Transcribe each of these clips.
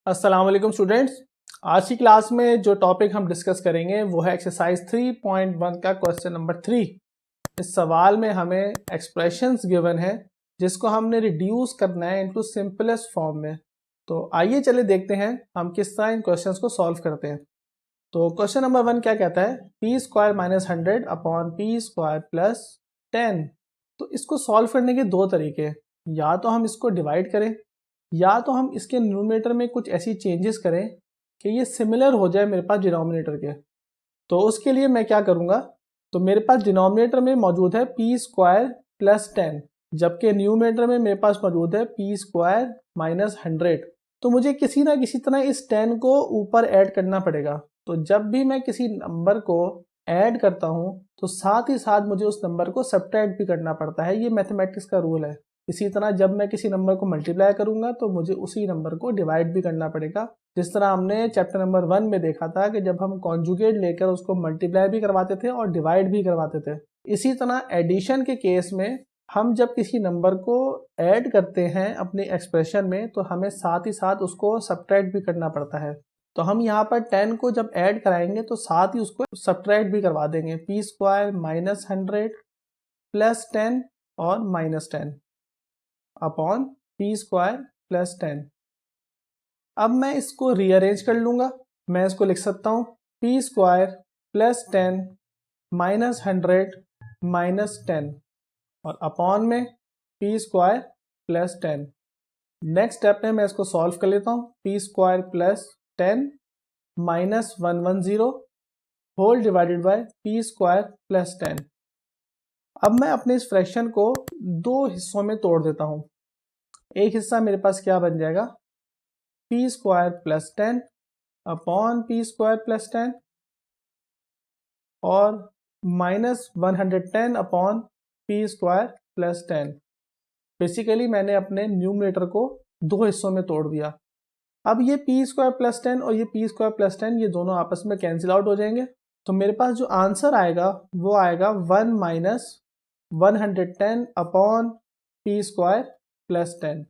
अस्सलाम वालेकुम स्टूडेंट्स। आज की क्लास में जो टॉपिक हम डिस्कस करेंगे वो है एक्सरसाइज 3.1 का क्वेश्चन नंबर 3। इस सवाल में हमें एक्सप्रेशंस गिवन है जिसको हमने रिड्यूस करना है इनटू सिंपलेस्ट फॉर्म में। तो आइए चले देखते हैं हम किस तरह इन क्वेश्चंस को सॉल्व करते हैं। तो क्वेश्चन नंबर 1 क्या कहता है, P square minus 100 upon P square plus 10। तो इसको सॉल्व करने के दो तरीके हैं, या तो हम इसको डिवाइड करें या तो हम इसके न्यूमरेटर में कुछ ऐसी चेंजेस करें कि ये सिमिलर हो जाए मेरे पास डिनोमिनेटर के। तो उसके लिए मैं क्या करूँगा, तो मेरे पास डिनोमिनेटर में मौजूद है पी स्क्वायर प्लस 10, जबकि न्यूमरेटर में मेरे पास मौजूद है पी स्क्वायर माइनस 100। तो मुझे किसी ना किसी तरह इस 10 को ऊपर ऐड करना पड़ेगा। तो जब भी मैं किसी नंबर को ऐड करता हूँ तो साथ ही साथ मुझे उस नंबर को सब्ट्रैक्ट भी करना पड़ता है, ये मैथमेटिक्स का रूल है। इसी तरह जब मैं किसी नंबर को मल्टीप्लाई करूंगा तो मुझे उसी नंबर को डिवाइड भी करना पड़ेगा, जिस तरह हमने चैप्टर नंबर 1 में देखा था कि जब हम कॉन्जुगेट लेकर उसको मल्टीप्लाई भी करवाते थे और डिवाइड भी करवाते थे। इसी तरह एडिशन के केस में हम जब किसी नंबर को ऐड करते हैं अपने एक्सप्रेशन में तो हमें साथ ही साथ उसको सब्ट्रैक्ट भी करना पड़ता है। तो हम यहाँ पर 10 को जब ऐड कराएंगे तो साथ ही उसको सब्ट्रैक्ट भी करवा देंगे, पी स्क्वायर माइनस 100 प्लस 10 और minus 10 upon P square plus 10। अब मैं इसको रीअरेंज कर लूँगा। मैं इसको लिख सकता हूँ P square plus 10 minus 100 minus 10 और अपॉन में P square plus 10। Next step में मैं इसको सॉल्व कर लेता हूँ, P square plus 10 minus 110 whole divided by P square plus 10। अब मैं अपने इस फ्रैक्शन को दो हिस्सों में तोड़ देता हूँ। एक हिस्सा मेरे पास क्या बन जाएगा, P square plus 10 upon P square plus 10 और minus 110 upon P square plus 10। Basically मैंने अपने न्यूमरेटर को दो हिस्सों में तोड़ दिया। अब ये पी स्क्वायर प्लस 10 और ये पी स्क्वायर प्लस 10 ये दोनों आपस में कैंसिल आउट हो जाएंगे। तो मेरे पास जो आंसर आएगा वो आएगा 1 minus 110 upon P square plus 10।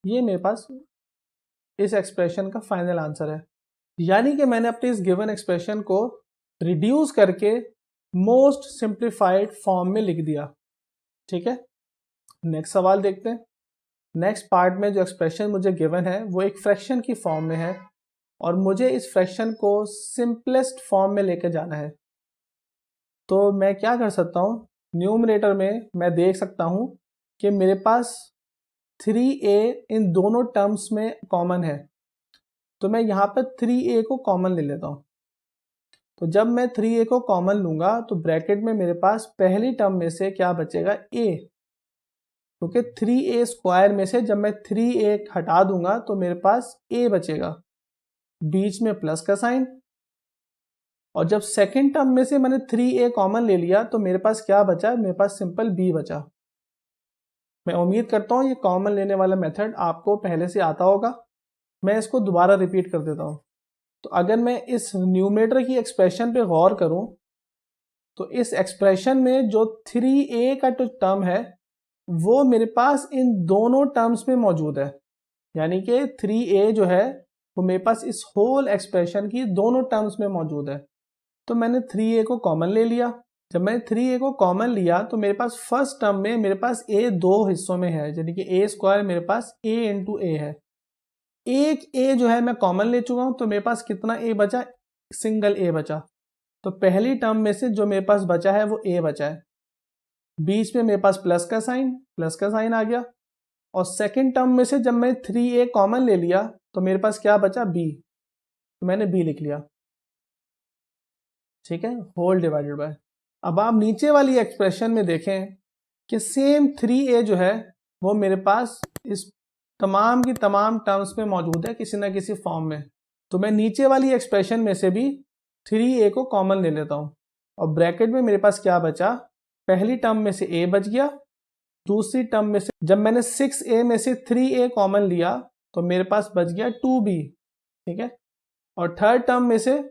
ये मेरे पास इस एक्सप्रेशन का फाइनल आंसर है। यानी कि मैंने अपने इस गिवन एक्सप्रेशन को रिड्यूस करके मोस्ट सिंप्लीफाइड फॉर्म में लिख दिया। ठीक है, नेक्स्ट सवाल देखते हैं। नेक्स्ट पार्ट में जो एक्सप्रेशन मुझे गिवन है वो एक फ्रैक्शन की फॉर्म में है और मुझे इस फ्रैक्शन को सिंपलेस्ट फॉर्म में लेकर जाना है। तो मैं क्या कर सकता हूँ, न्यूमरेटर में मैं देख सकता हूँ कि मेरे पास 3a इन दोनों टर्म्स में कॉमन है। तो मैं यहाँ पर 3a को कॉमन ले लेता हूँ। तो जब मैं 3a को कॉमन लूँगा तो ब्रैकेट में मेरे पास पहली टर्म में से क्या बचेगा, a। क्योंकि 3a स्क्वायर में से जब मैं 3a हटा दूंगा तो मेरे पास a बचेगा, बीच में प्लस का साइन। और जब सेकेंड टर्म में से मैंने 3a कॉमन ले लिया तो मेरे पास क्या बचा, मेरे पास सिंपल b बचा। मैं उम्मीद करता हूँ ये कॉमन लेने वाला मेथड आपको पहले से आता होगा। मैं इसको दोबारा रिपीट कर देता हूँ। तो अगर मैं इस न्यूमरेटर की एक्सप्रेशन पे गौर करूँ तो इस एक्सप्रेशन में जो 3a का जो टर्म है वो मेरे पास इन दोनों टर्म्स में मौजूद है। यानी कि 3a जो है वो मेरे पास इस होल एक्सप्रेशन की दोनों टर्म्स में मौजूद है। तो मैंने 3a को कॉमन ले लिया। जब मैंने 3a को कॉमन लिया तो मेरे पास फर्स्ट टर्म में मेरे पास a दो हिस्सों में है, यानी कि a स्क्वायर मेरे पास a इंटू a है। एक a जो है मैं कॉमन ले चुका हूँ तो मेरे पास कितना a बचा, सिंगल a बचा। तो पहली टर्म में से जो मेरे पास बचा है वो a बचा है, बीच में मेरे पास प्लस का साइन आ गया। और सेकंड टर्म में से जब मैं 3a कॉमन ले लिया तो मेरे पास क्या बचा, b। तो मैंने b लिख लिया। ठीक है, होल डिवाइडेड बाय। अब आप नीचे वाली एक्सप्रेशन में देखें कि सेम 3a जो है वो मेरे पास इस तमाम की तमाम टर्म्स में मौजूद है किसी ना किसी फॉर्म में। तो मैं नीचे वाली एक्सप्रेशन में से भी 3a को कॉमन ले लेता हूँ और ब्रैकेट में मेरे पास क्या बचा, पहली टर्म में से a बच गया, दूसरी टर्म में से जब मैंने 6a में से 3a कॉमन लिया तो मेरे पास बच गया 2b। ठीक है, और थर्ड टर्म में से,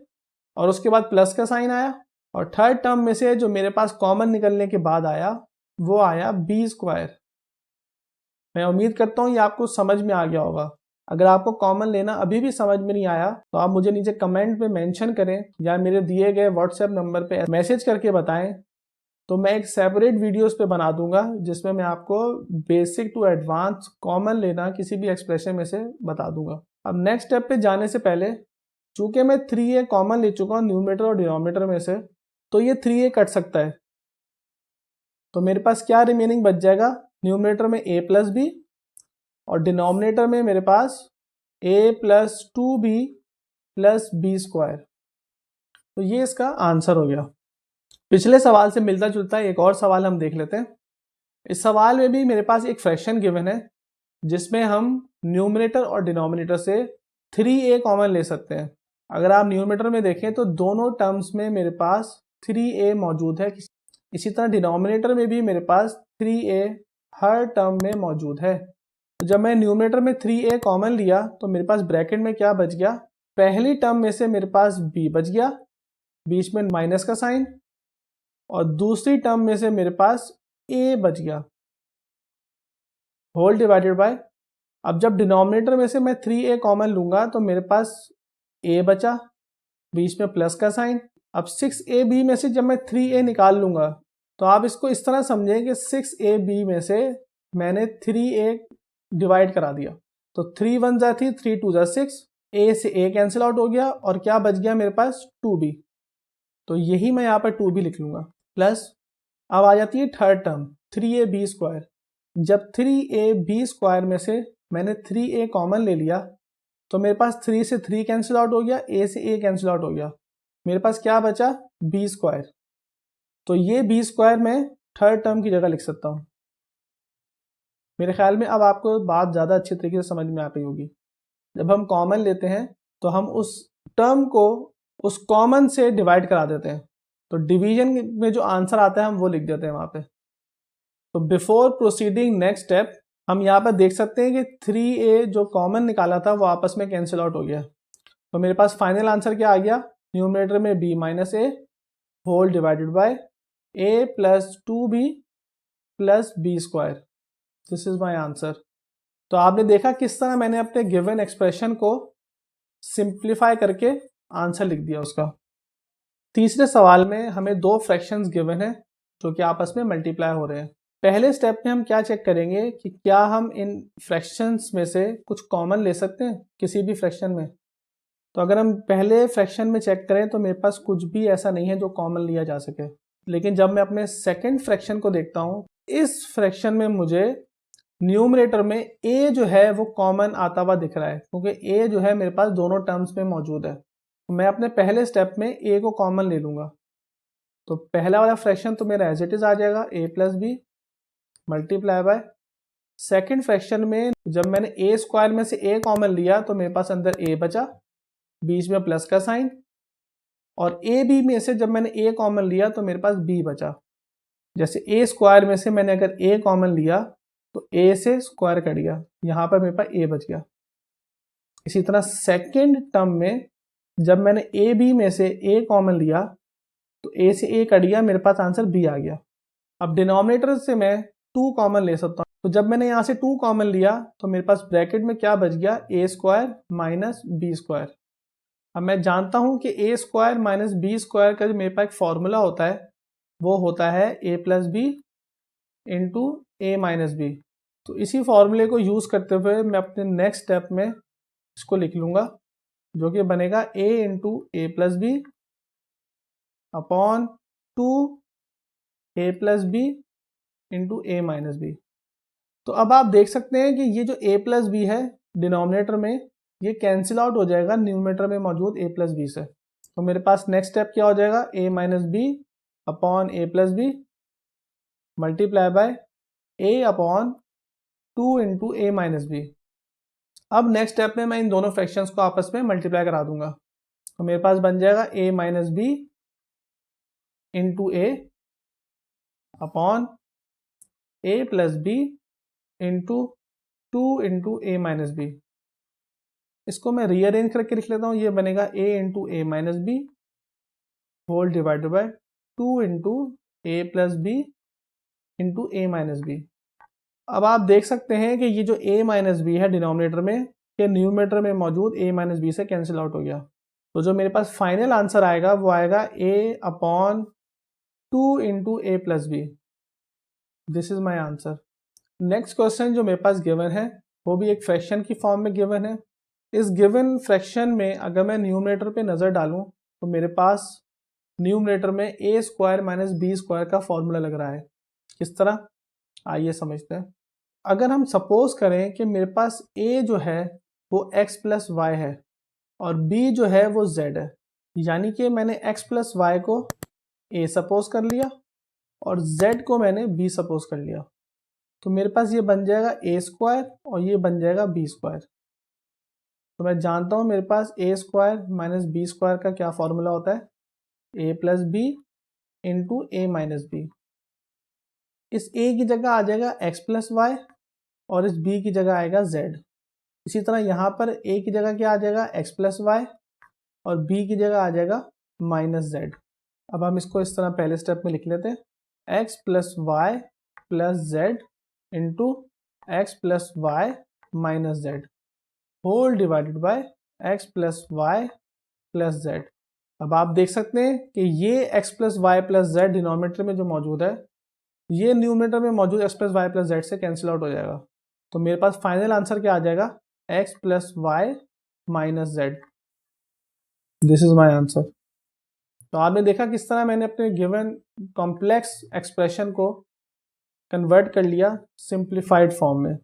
और उसके बाद प्लस का साइन आया, और थर्ड टर्म में से जो मेरे पास कॉमन निकलने के बाद आया वो आया b स्क्वायर। मैं उम्मीद करता हूँ ये आपको समझ में आ गया होगा। अगर आपको कॉमन लेना अभी भी समझ में नहीं आया तो आप मुझे नीचे कमेंट में मेंशन करें या मेरे दिए गए व्हाट्सएप नंबर पे मैसेज करके बताएं, तो मैं एक सेपरेट वीडियोस पे बना दूंगा जिसमें मैं आपको बेसिक टू एडवांस कॉमन लेना किसी भी एक्सप्रेशन में से बता दूंगा। अब नेक्स्ट स्टेप पे जाने से पहले, चूंकि मैं 3a कॉमन ले चुका हूँ न्यूमरेटर और डिनोमिनेटर में से, तो ये 3a कट सकता है। तो मेरे पास क्या रिमेनिंग बच जाएगा, न्यूमरेटर में a प्लस बी और डिनोमिनेटर में मेरे पास a plus 2b plus B square. तो ये इसका आंसर हो गया। पिछले सवाल से मिलता जुलता एक और सवाल हम देख लेते हैं। इस सवाल में भी मेरे पास एक फ्रैक्शन गिवन है जिसमें हम न्यूमरेटर और डिनोमिनेटर से 3a कॉमन ले सकते हैं। अगर आप न्यूमरेटर में देखें तो दोनों टर्म्स में मेरे पास 3a मौजूद है। इसी तरह डिनोमिनेटर में भी मेरे पास 3a हर टर्म में मौजूद है। तो जब मैं न्यूमरेटर में 3a कॉमन लिया तो मेरे पास ब्रैकेट में क्या बच गया, पहली टर्म में से मेरे पास b बच गया, बीच में माइनस का साइन, और दूसरी टर्म में से मेरे पास a बच गया होल डिवाइडेड बाय। अब जब डिनोमिनेटर में से मैं 3a कॉमन लूंगा तो मेरे पास a बचा, बीच में प्लस का साइन। अब 6ab में से जब मैं 3a निकाल लूंगा तो आप इसको इस तरह समझें कि 6ab में से मैंने 3a डिवाइड करा दिया। तो 3 1 जा 3, 3 2 जा 6, a से a कैंसिल आउट हो गया और क्या बच गया मेरे पास 2b। तो यही मैं यहाँ पर 2b लिख लूंगा। प्लस अब आ जाती है थर्ड टर्म 3ab स्क्वायर। जब 3ab स्क्वायर में से मैंने 3a कॉमन ले लिया तो मेरे पास 3 से 3 कैंसिल आउट हो गया, a से a कैंसिल आउट हो गया, मेरे पास क्या बचा b स्क्वायर। तो ये b स्क्वायर मैं थर्ड टर्म की जगह लिख सकता हूँ। मेरे ख्याल में अब आपको बात ज़्यादा अच्छी तरीके से समझ में आ गई होगी। जब हम कॉमन लेते हैं तो हम उस टर्म को उस कॉमन से डिवाइड करा देते हैं, तो डिवीजन में जो आंसर आता है हम वो लिख देते हैं वहाँ पे। तो बिफोर प्रोसीडिंग नेक्स्ट स्टेप, हम यहाँ पर देख सकते हैं कि 3a जो कॉमन निकाला था वो आपस में कैंसिल आउट हो गया। तो मेरे पास फाइनल आंसर क्या आ गया, न्यूमरेटर में b minus A whole divided by a plus 2b plus B square. This is my answer. तो आपने देखा किस तरह मैंने अपने गिवन एक्सप्रेशन को सिंप्लीफाई करके आंसर लिख दिया उसका। तीसरे सवाल में हमें दो फ्रैक्शंस गिवन है जो कि आपस में मल्टीप्लाई हो रहे हैं। पहले स्टेप में हम क्या चेक करेंगे कि क्या हम इन फ्रैक्शंस में से कुछ कॉमन ले सकते हैं किसी भी फ्रैक्शन में। तो अगर हम पहले फ्रैक्शन में चेक करें तो मेरे पास कुछ भी ऐसा नहीं है जो कॉमन लिया जा सके। लेकिन जब मैं अपने सेकंड फ्रैक्शन को देखता हूँ, इस फ्रैक्शन में मुझे न्यूमरेटर में a जो है वो कॉमन आता हुआ दिख रहा है, क्योंकि a जो है मेरे पास दोनों टर्म्स में मौजूद है। तो मैं अपने पहले स्टेप में a को कॉमन ले लूँगा। तो पहला वाला फ्रैक्शन तो मेरा एज इट इज़ आ जाएगा a plus B multiply by. Second fraction में जब मैंने a स्क्वायर में से a कॉमन लिया तो मेरे पास अंदर a बचा, बीच में प्लस का साइन, और ए बी में से जब मैंने a कॉमन लिया तो मेरे पास b बचा। जैसे a स्क्वायर में से मैंने अगर a कॉमन लिया तो a से स्क्वायर कट गया, यहाँ पर मेरे पास a बच गया। इसी तरह सेकेंड टर्म में जब मैंने ए बी में से a कॉमन लिया तो a से a कट गया, मेरे पास आंसर b आ गया। अब डिनोमिनेटर से मैं 2 कॉमन ले सकता हूँ। तो जब मैंने यहाँ से 2 कॉमन लिया तो मेरे पास ब्रैकेट में क्या बच गया, a square minus B square. अब मैं जानता हूँ कि a square minus B square का जो मेरे पास एक फॉर्मूला होता है वो होता है a plus B into A minus B. तो इसी फॉर्मूले को यूज़ करते हुए मैं अपने नेक्स्ट स्टेप में इसको लिख लूँगा, जो कि बनेगा a into A plus B upon 2 a plus B into A minus B. तो अब आप देख सकते हैं कि ये जो a प्लस बी है डिनोमिनेटर में, ये कैंसिल आउट हो जाएगा न्यूमरेटर में मौजूद a प्लस बी से। तो मेरे पास नेक्स्ट स्टेप क्या हो जाएगा, a minus B upon A plus B multiply by a upon 2 into A minus B. अब नेक्स्ट स्टेप में मैं इन दोनों फ्रैक्शंस को आपस में मल्टीप्लाई करा दूंगा। तो मेरे पास बन जाएगा a minus B into A upon A plus B into 2 into A minus B. इसको मैं रीअरेंज करके लिख लेता हूँ, ये बनेगा a into A minus B whole divided by 2 into A plus B into A minus B. अब आप देख सकते हैं कि ये जो a माइनस बी है डिनोमिनेटर में, के न्यूमरेटर में मौजूद a माइनस बी से कैंसिल आउट हो गया। तो जो मेरे पास फाइनल आंसर आएगा वो आएगा a upon 2 into A plus B. This is my answer. Next question जो मेरे पास गिवन है वो भी एक फ्रैक्शन की फॉर्म में गिवन है। इस गिवन फ्रैक्शन में अगर मैं न्यूमरेटर पे नज़र डालूं तो मेरे पास न्यूमरेटर में ए स्क्वायर माइनस बी स्क्वायर का फॉर्मूला लग रहा है। किस तरह, आइए समझते हैं। अगर हम सपोज करें कि मेरे पास a जो है वो x प्लस वाई है और b जो है वो z है, यानी कि मैंने x प्लस वाई को a सपोज कर लिया और z को मैंने b सपोज कर लिया, तो मेरे पास ये बन जाएगा a स्क्वायर और ये बन जाएगा b स्क्वायर। तो मैं जानता हूँ मेरे पास a square minus b square का क्या फॉर्मूला होता है, a plus B into A minus B. इस a की जगह आ जाएगा x प्लस वाई और इस b की जगह आएगा z। इसी तरह यहाँ पर a की जगह क्या आ जाएगा, x प्लस वाई और b की जगह आ जाएगा माइनस z। अब हम इसको इस तरह पहले स्टेप में लिख लेते हैं, x plus Y plus z into X plus Y minus Z whole divided by x plus Y plus Z. अब आप देख सकते हैं कि ये x plus Y plus Z denominator में जो मौजूद है, ये न्यूमरेटर में मौजूद x plus Y plus Z से कैंसिल आउट हो जाएगा। तो मेरे पास फाइनल आंसर क्या आ जाएगा, x plus Y minus Z. This is my answer. तो आपने देखा किस तरह मैंने अपने गिवन कॉम्प्लेक्स एक्सप्रेशन को कन्वर्ट कर लिया सिंप्लीफाइड फॉर्म में।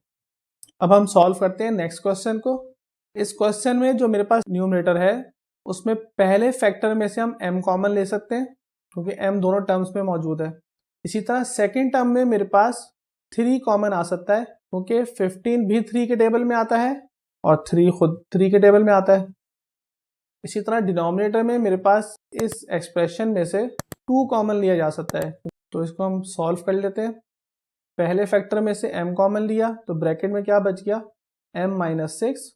अब हम सॉल्व करते हैं नेक्स्ट क्वेश्चन को। इस क्वेश्चन में जो मेरे पास न्यूमरेटर है उसमें पहले फैक्टर में से हम m कॉमन ले सकते हैं क्योंकि m दोनों टर्म्स में मौजूद है। इसी तरह सेकेंड टर्म में मेरे पास 3 कॉमन आ सकता है क्योंकि 15 भी 3 के टेबल में आता है और 3 खुद 3 के टेबल में आता है। इसी तरह डिनोमिनेटर में मेरे पास इस एक्सप्रेशन में से 2 कॉमन लिया जा सकता है, तो इसको हम सॉल्व कर लेते हैं। पहले फैक्टर में से m कॉमन लिया तो ब्रैकेट में क्या बच गया, m माइनस 6,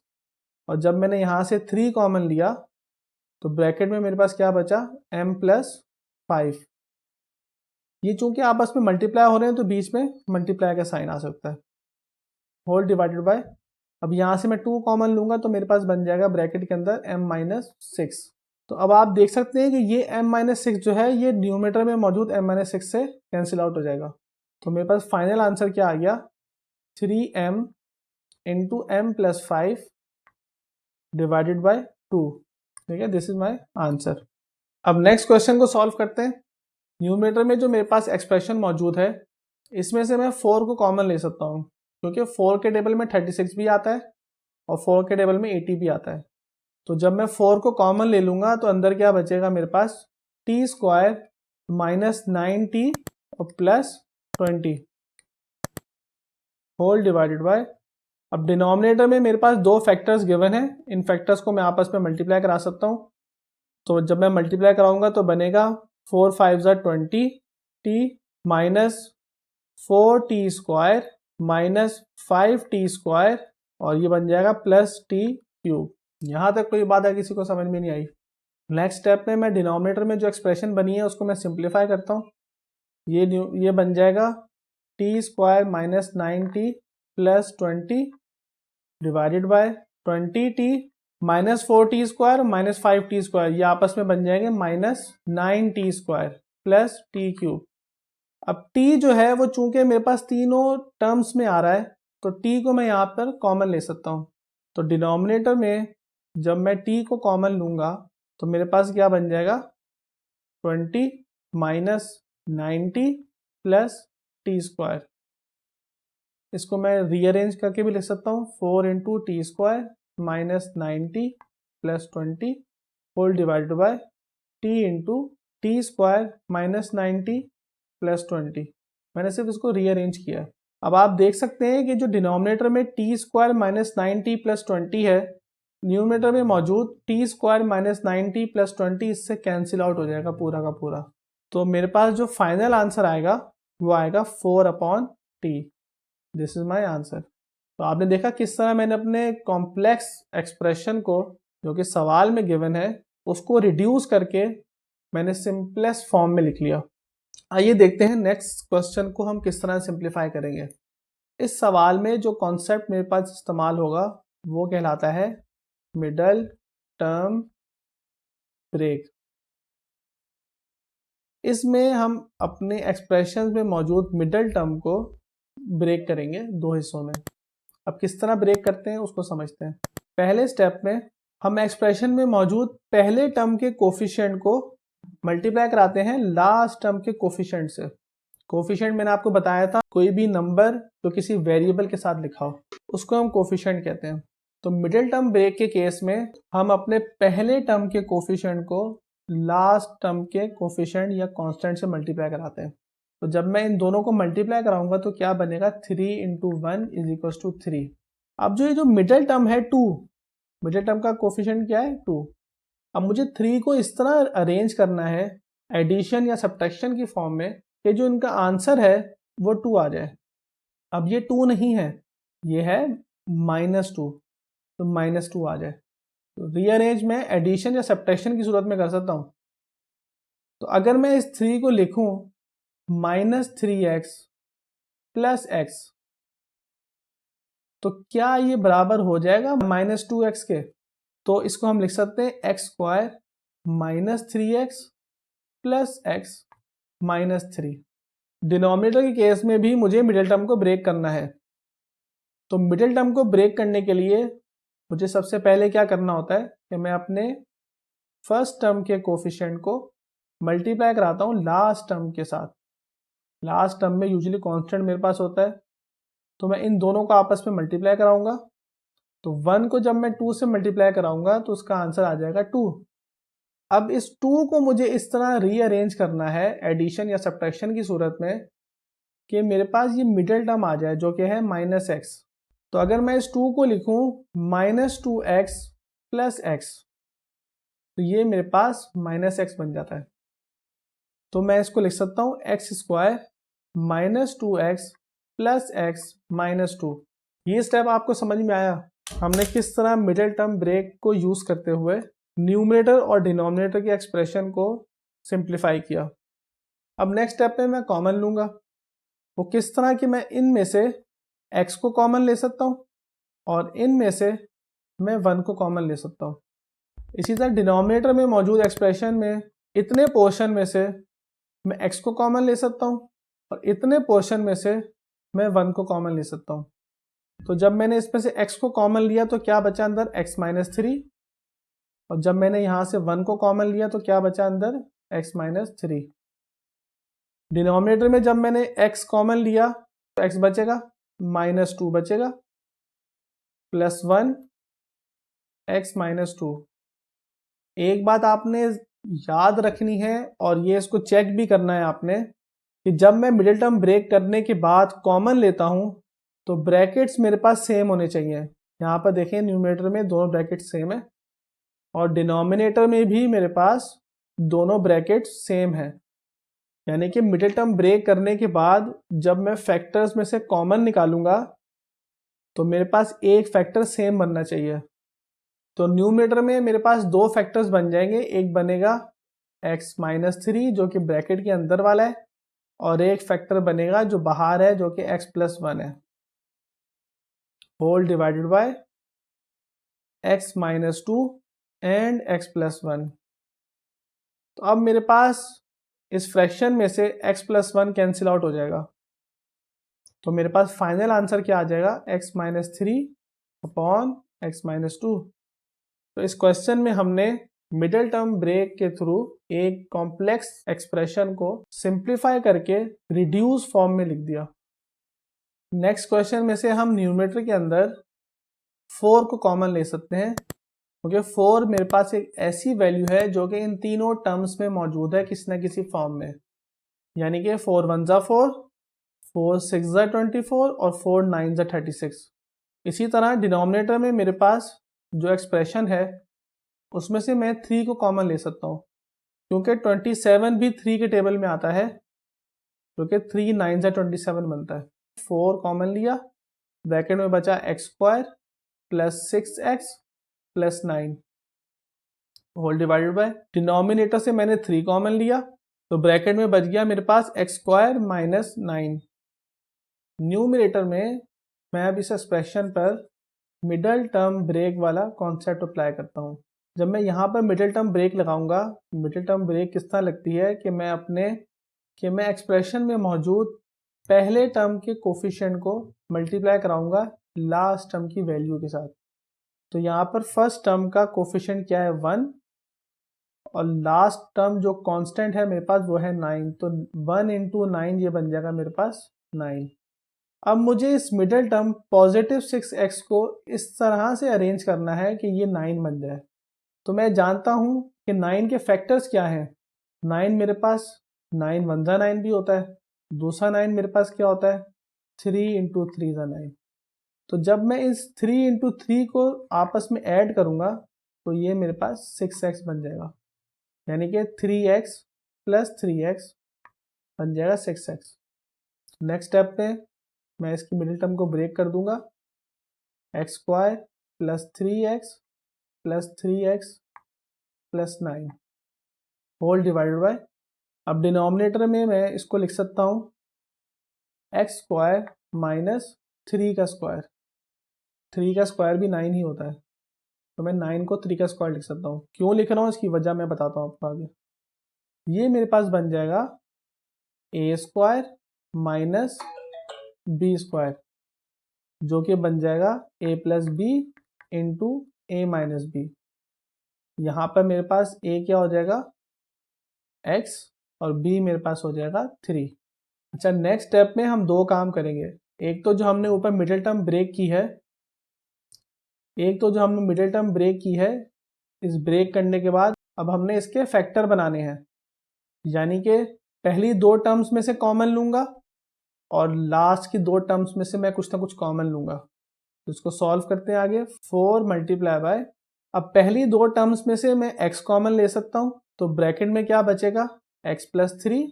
और जब मैंने यहाँ से 3 कॉमन लिया तो ब्रैकेट में मेरे पास क्या बचा, m प्लस 5। ये चूंकि आपस में मल्टीप्लाई हो रहे हैं तो बीच में मल्टीप्लाई का साइन आ सकता है, होल डिवाइडेड बाय, अब यहाँ से मैं 2 कॉमन लूंगा तो मेरे पास बन जाएगा ब्रैकेट के अंदर m माइनस 6। तो अब आप देख सकते हैं कि ये m माइनस 6 जो है ये न्यूमरेटर में मौजूद m माइनस 6 से कैंसिल आउट हो जाएगा। तो मेरे पास फाइनल आंसर क्या आ गया, 3m into m plus 5 divided by 2। ठीक है, दिस इज माई आंसर। अब नेक्स्ट क्वेश्चन को सॉल्व करते हैं। न्यूमरेटर में जो मेरे पास एक्सप्रेशन मौजूद है इसमें से मैं 4 को कॉमन ले सकता हूँ क्योंकि 4 के टेबल में 36 भी आता है और 4 के टेबल में 80 भी आता है। तो जब मैं 4 को कॉमन ले लूँगा तो अंदर क्या बचेगा मेरे पास, टी स्क्वायर माइनस 9t और प्लस 20 होल डिवाइडेड बाय, अब डिनोमिनेटर में मेरे पास 2 फैक्टर्स गिवन है, इन फैक्टर्स को मैं आपस में मल्टीप्लाई करा सकता हूँ। तो जब मैं मल्टीप्लाई कराऊंगा तो बनेगा 4 5 20 t minus 4t square minus 5t square और ये बन जाएगा प्लस t क्यूब। यहाँ तक कोई बात है किसी को समझ में नहीं आई। नेक्स्ट स्टेप में मैं डिनोमिनेटर में जो एक्सप्रेशन बनी है उसको मैं सिंप्लीफाई करता हूँ। ये बन जाएगा t square minus 9t plus 20 divided by 20t minus 4t square minus 5t square, ये आपस में बन जाएंगे minus 9t square plus t cube. अब t जो है वो चूंकि मेरे पास तीनों टर्म्स में आ रहा है तो t को मैं यहाँ पर कॉमन ले सकता हूँ। तो डिनोमिनेटर में जब मैं t को कॉमन लूँगा तो मेरे पास क्या बन जाएगा, 20 माइनस 90 प्लस t स्क्वायर। इसको मैं रीअरेंज करके भी लिख सकता हूँ, 4 into T square minus 90 plus 20 whole divided by T into T square minus 90 plus 20। मैंने सिर्फ इसको रीअरेंज किया। अब आप देख सकते हैं कि जो डिनोमिनेटर में टी स्क्वायर माइनस 90 प्लस 20 है, न्यूमरेटर में मौजूद टी स्क्वायर माइनस 90 प्लस 20 इससे कैंसिल आउट हो जाएगा पूरा का पूरा। तो मेरे पास जो फाइनल आंसर आएगा वो आएगा 4/t। This is my answer. तो आपने देखा किस तरह मैंने अपने कॉम्प्लेक्स एक्सप्रेशन को जो कि सवाल में गिवन है उसको रिड्यूस करके मैंने सिंपलेस्ट फॉर्म में लिख लिया। आइए देखते हैं नेक्स्ट क्वेश्चन को हम किस तरह सिंप्लीफाई करेंगे। इस सवाल में जो कॉन्सेप्ट मेरे पास इस्तेमाल होगा वो कहलाता है मिडल टर्म ब्रेक। इसमें हम अपने एक्सप्रेशन में मौजूद मिडल टर्म को ब्रेक करेंगे दो हिस्सों में। अब किस तरह ब्रेक करते हैं उसको समझते हैं। पहले स्टेप में हम एक्सप्रेशन में मौजूद पहले टर्म के कोफिशिएंट को मल्टीप्लाई कराते हैं लास्ट टर्म के कोफिशिएंट से। कोफिशिएंट मैंने आपको बताया था, कोई भी नंबर जो किसी वेरिएबल के साथ लिखा हो उसको हम कोफिशिएंट कहते हैं। तो मिडिल टर्म ब्रेक के केस में हम अपने पहले टर्म के कोफिशिएंट को लास्ट टर्म के कोफिशिएंट या कांस्टेंट से मल्टीप्लाई कराते हैं। तो जब मैं इन दोनों को मल्टीप्लाई कराऊंगा तो क्या बनेगा, 3 × 1 = 3। अब जो ये जो मिडिल टर्म है 2, मिडिल टर्म का कोफिशिएंट क्या है 2। अब मुझे 3 को इस तरह अरेंज करना है एडिशन या सब्ट्रैक्शन की फॉर्म में कि जो इनका आंसर है वो 2 आ जाए। अब ये 2 नहीं है, ये है -2, तो -2 आ जाए। तो रीअरेंज में एडिशन या सब्ट्रैक्शन की सूरत में कर सकता हूँ। तो अगर मैं इस 3 को लिखूं -3x + x, तो क्या ये बराबर हो जाएगा -2x के। तो इसको हम लिख सकते हैं x² - 3x + x -3। डिनोमिनेटर के केस में भी मुझे मिडिल टर्म को ब्रेक करना है। तो मिडिल टर्म को ब्रेक करने के लिए मुझे सबसे पहले क्या करना होता है कि मैं अपने फर्स्ट टर्म के कोफिशिएंट को मल्टीप्लाई कराता हूँ लास्ट टर्म के साथ। लास्ट टर्म में यूजुअली कांस्टेंट मेरे पास होता है, तो मैं इन दोनों को आपस में मल्टीप्लाई कराऊंगा। तो 1 को जब मैं 2 से मल्टीप्लाई कराऊंगा तो उसका आंसर आ जाएगा 2। अब इस 2 को मुझे इस तरह रीअरेंज करना है एडिशन या सब्ट्रैक्शन की सूरत में कि मेरे पास ये मिडिल टर्म आ जाए जो कि है -x। तो अगर मैं इस 2 को लिखूं -2x + x, तो ये मेरे पास -x बन जाता है। तो मैं इसको लिख सकता हूँ x² - 2x + x -2। ये स्टेप आपको समझ में आया, हमने किस तरह मिडिल टर्म ब्रेक को यूज़ करते हुए न्यूमरेटर और डिनोमिनेटर की एक्सप्रेशन को सिंप्लीफाई किया। अब नेक्स्ट स्टेप में मैं कॉमन लूँगा। वो किस तरह कि मैं इनमें से x को कॉमन ले सकता हूँ और इनमें से मैं 1 को कॉमन ले सकता हूँ। इसी तरह डिनोमिनेटर में मौजूद एक्सप्रेशन में इतने पोर्शन में से मैं x को कॉमन ले सकता हूँ और इतने पोर्शन में से मैं 1 को कॉमन ले सकता हूँ। तो जब मैंने इसमें से x को कॉमन लिया तो क्या बचा अंदर, x - 3, और जब मैंने यहाँ से 1 को कॉमन लिया तो क्या बचा अंदर, x - 3। डिनोमिनेटर में जब मैंने x कॉमन लिया तो x बचेगा, -2 बचेगा, +1 x - 2। एक बात आपने याद रखनी है और ये इसको चेक भी करना है आपने कि जब मैं मिडिल टर्म ब्रेक करने के बाद कॉमन लेता हूँ तो ब्रैकेट्स मेरे पास सेम होने चाहिए। यहाँ पर देखें न्यूमरेटर में दोनों ब्रैकेट्स सेम है और डिनोमिनेटर में भी मेरे पास दोनों ब्रैकेट्स सेम है। यानी कि मिडिल टर्म ब्रेक करने के बाद जब मैं फैक्टर्स में से कॉमन निकालूंगा तो मेरे पास एक फैक्टर सेम बनना चाहिए। तो न्यूमरेटर में मेरे पास दो फैक्टर्स बन जाएंगे, एक बनेगा x - 3 जो कि ब्रैकेट के अंदर वाला है और एक फैक्टर बनेगा जो बाहर है जो कि x + 1 है, whole divided by x - 2 and x + 1। तो अब मेरे पास इस फ्रैक्शन में से x + 1 कैंसिल आउट हो जाएगा, तो मेरे पास फाइनल आंसर क्या आ जाएगा, x - 3 अपॉन x - 2। तो इस क्वेश्चन में हमने मिडिल टर्म ब्रेक के थ्रू एक कॉम्प्लेक्स एक्सप्रेशन को सिंप्लीफाई करके रिड्यूस फॉर्म में लिख दिया। नेक्स्ट क्वेश्चन में से हम न्यूमरेटर के अंदर 4 को कॉमन ले सकते हैं क्योंकि 4 मेरे पास एक ऐसी वैल्यू है जो कि इन तीनों टर्म्स में मौजूद है किसी न किसी फॉर्म में। यानी कि 4 × 1 = 4, 4 × 6 = 24 और 4 × 9 = 36। इसी तरह डिनोमिनेटर में मेरे पास जो एक्सप्रेशन है उसमें से मैं 3 को कॉमन ले सकता हूँ क्योंकि 27 भी 3 के टेबल में आता है, क्योंकि 3 × 9 = 27 बनता है। 4 कॉमन लिया, ब्रैकेट में बचा x² + 6x + 9 whole divided bye, denominator से मैंने 3 कॉमन लिया तो ब्रैकेट में बच गया मेरे पास x² - 9। न्यूमरेटर में मैं अब इस एक्सप्रेशन पर मिडल टर्म ब्रेक वाला कॉन्सेप्ट अप्लाई करता हूँ। जब मैं यहाँ पर मिडल टर्म ब्रेक लगाऊंगा, मिडल टर्म ब्रेक किस तरह लगती है कि मैं एक्सप्रेशन में मौजूद पहले टर्म के कोफिशिएंट को मल्टीप्लाई कराऊंगा लास्ट टर्म की वैल्यू के साथ। तो यहाँ पर फर्स्ट टर्म का कोफिशिएंट क्या है 1 और लास्ट टर्म जो कांस्टेंट है मेरे पास वो है 9। तो 1 इंटू 9 ये बन जाएगा मेरे पास 9। अब मुझे इस मिडल टर्म पॉजिटिव 6x को इस तरह से अरेंज करना है कि ये 9 बन जाए। तो मैं जानता हूँ कि 9 के फैक्टर्स क्या हैं। 9 मेरे पास 9 1 जा 9 भी होता है, दूसरा 9 मेरे पास क्या होता है 3 इंटू 3 जा 9। तो जब मैं इस 3 इंटू 3 को आपस में ऐड करूँगा तो ये मेरे पास 6x बन जाएगा, यानी कि 3x प्लस 3x बन जाएगा 6x। नेक्स्ट स्टेप पे मैं इसकी मिडिल टर्म को ब्रेक कर दूंगा, x square plus 3x plus 3x plus 9 whole divided by, अब डिनोमिनेटर में मैं इसको लिख सकता हूँ एक्स स्क्वायर माइनस 3 का स्क्वायर। 3 का स्क्वायर भी 9 ही होता है, तो मैं 9 को 3 का स्क्वायर लिख सकता हूँ। क्यों लिख रहा हूँ इसकी वजह मैं बताता हूँ आपको आगे। ये मेरे पास बन जाएगा a square minus B square, जो कि बन जाएगा a plus B into A minus b. यहाँ पर मेरे पास a क्या हो जाएगा x और b मेरे पास हो जाएगा 3। अच्छा, नेक्स्ट स्टेप में हम दो काम करेंगे। एक तो जो हमने ऊपर मिडिल टर्म ब्रेक की है, इस ब्रेक करने के बाद अब हमने इसके फैक्टर बनाने हैं, यानी कि पहली दो टर्म्स में से कॉमन लूंगा और लास्ट की दो टर्म्स में से मैं कुछ ना कुछ कॉमन लूंगा। तो इसको सॉल्व करते हैं आगे। 4 मल्टीप्लाई बाय, अब पहली दो टर्म्स में से मैं x कॉमन ले सकता हूँ, तो ब्रैकेट में क्या बचेगा x प्लस 3,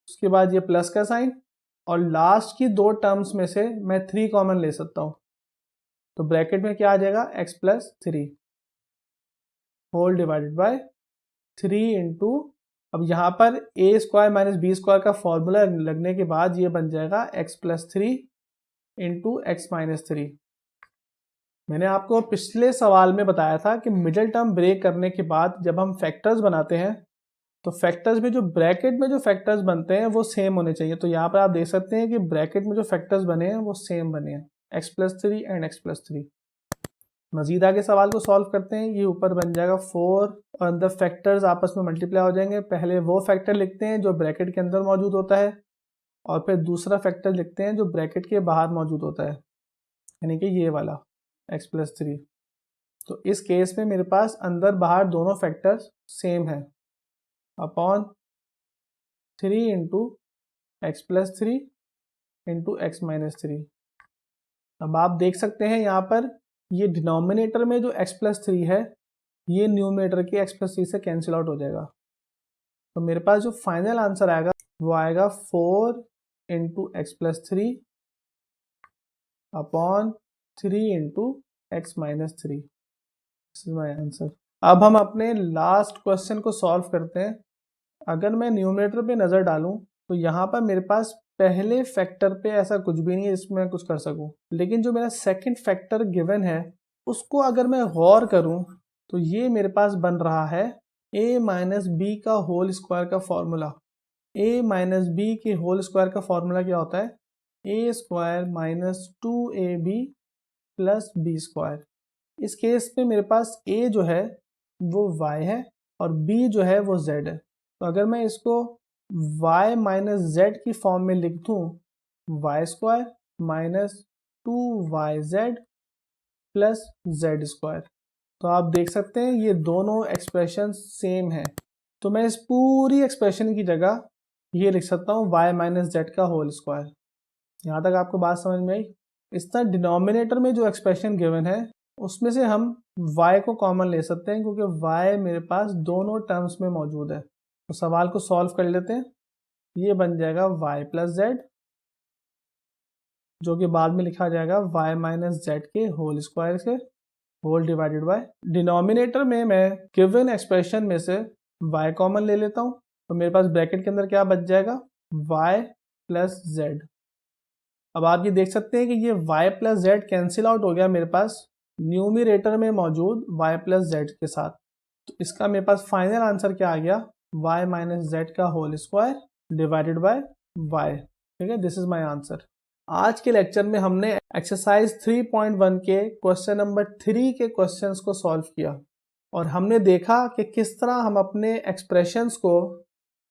उसके बाद ये प्लस का साइन, और लास्ट की दो टर्म्स में से मैं 3 कॉमन ले सकता हूँ, तो ब्रैकेट में क्या आ जाएगा x plus 3 whole divided by 3 into, अब यहाँ पर a square minus B square का फॉर्मूला लगने के बाद ये बन जाएगा x plus 3 into x minus 3। मैंने आपको पिछले सवाल में बताया था कि मिडिल टर्म ब्रेक करने के बाद जब हम फैक्टर्स बनाते हैं तो फैक्टर्स में जो ब्रैकेट में जो फैक्टर्स बनते हैं वो सेम होने चाहिए। तो यहाँ पर आप देख सकते हैं कि ब्रैकेट में जो फैक्टर्स बने हैं वो सेम बने हैं, x plus 3 and x plus 3। मजीद आगे सवाल को सॉल्व करते हैं। ये ऊपर बन जाएगा 4 और अंदर फैक्टर्स आपस में मल्टीप्लाई हो जाएंगे। पहले वो फैक्टर लिखते हैं जो ब्रैकेट के अंदर मौजूद होता है और फिर दूसरा फैक्टर लिखते हैं जो ब्रैकेट के बाहर मौजूद होता है, यानी कि ये वाला x प्लस 3। तो इस केस में मेरे पास अंदर बाहर दोनों फैक्टर्स सेम है, upon 3 into X plus 3 into x minus 3। अब आप देख सकते हैं यहाँ पर ये डिनोमिनेटर में जो x प्लस 3 है ये न्यूमरेटर के x प्लस 3 से कैंसिल आउट हो जाएगा। तो मेरे पास जो फाइनल आंसर आएगा वो आएगा 4 into X plus 3 upon 3 into x minus 3। This is my answer. अब हम अपने लास्ट क्वेश्चन को सॉल्व करते हैं। अगर मैं न्यूमरेटर पे नज़र डालूं तो यहाँ पर मेरे पास पहले फैक्टर पे ऐसा कुछ भी नहीं है जिसमें मैं कुछ कर सकूं, लेकिन जो मेरा सेकंड फैक्टर गिवन है उसको अगर मैं गौर करूं तो ये मेरे पास बन रहा है a माइनस बी का होल स्क्वायर का फॉर्मूला। a माइनस बी के होल स्क्वायर का फॉर्मूला क्या होता है, a square minus 2ab plus B square. इस केस में मेरे पास a जो है वो y है और b जो है वो z है। तो अगर मैं इसको y माइनस जेड की फॉर्म में लिख दूँ, y square minus 2yz plus z square, तो आप देख सकते हैं ये दोनों एक्सप्रेशन सेम है। तो मैं इस पूरी एक्सप्रेशन की जगह ये लिख सकता हूँ y माइनस जेड का होल स्क्वायर। यहाँ तक आपको बात समझ में आई। इस तरह डिनोमिनेटर में जो एक्सप्रेशन गिवन है उसमें से हम y को कॉमन ले सकते हैं क्योंकि y मेरे पास दोनों टर्म्स में मौजूद है। तो सवाल को सॉल्व कर लेते हैं। ये बन जाएगा y प्लस जेड, जो कि बाद में लिखा जाएगा y माइनस जेड के होल स्क्वायर से, होल डिवाइडेड बाय, डिनोमिनेटर में मैं गिवन एक्सप्रेशन में से y कॉमन ले लेता हूँ तो मेरे पास ब्रैकेट के अंदर क्या बच जाएगा y प्लस जेड। अब आप ये देख सकते हैं कि ये y plus Z cancel out हो गया मेरे पास न्यूमिरेटर में मौजूद y प्लस जेड के साथ। तो इसका मेरे पास फाइनल आंसर क्या आ गया, y माइनस जेड का whole square divided by y। ठीक है, दिस इज माय आंसर। आज के लेक्चर में हमने एक्सरसाइज 3.1 के क्वेश्चन नंबर 3 के क्वेश्चंस को सॉल्व किया और हमने देखा कि किस तरह हम अपने एक्सप्रेशंस को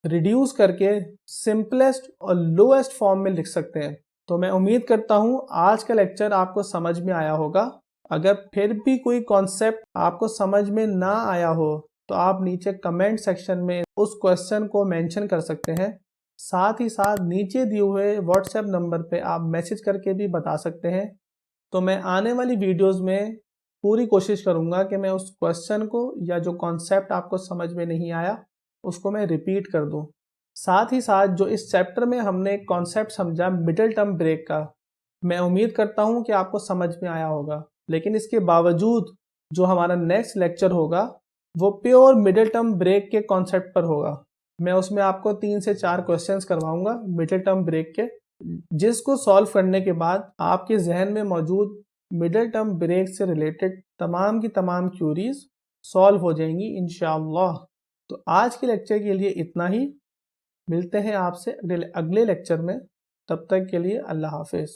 रिड्यूस करके सिंपलेस्ट और लोएस्ट फॉर्म में लिख सकते हैं। तो मैं उम्मीद करता हूँ आज का लेक्चर आपको समझ में आया होगा। अगर फिर भी कोई कॉन्सेप्ट आपको समझ में ना आया हो तो आप नीचे कमेंट सेक्शन में उस क्वेश्चन को मेंशन कर सकते हैं। साथ ही साथ नीचे दिए हुए व्हाट्सएप नंबर पे आप मैसेज करके भी बता सकते हैं। तो मैं आने वाली वीडियोस में पूरी कोशिश करूँगा कि मैं उस क्वेश्चन को या जो कॉन्सेप्ट आपको समझ में नहीं आया उसको मैं रिपीट कर दूँ। साथ ही साथ जो इस चैप्टर में हमने एक कॉन्सेप्ट समझा मिडिल टर्म ब्रेक का, मैं उम्मीद करता हूँ कि आपको समझ में आया होगा। लेकिन इसके बावजूद जो हमारा नेक्स्ट लेक्चर होगा वो प्योर मिडिल टर्म ब्रेक के कॉन्सेप्ट पर होगा। मैं उसमें आपको 3 से 4 क्वेश्चंस करवाऊंगा मिडिल टर्म ब्रेक के, जिसको सॉल्व करने के बाद आपके जहन में मौजूद मिडिल टर्म ब्रेक से रिलेटेड तमाम की तमाम क्यूरीज सॉल्व हो जाएंगी इंशाअल्लाह। तो आज के लेक्चर के लिए इतना ही। मिलते हैं आपसे अगले लेक्चर में। तब तक के लिए अल्लाह हाफिज़।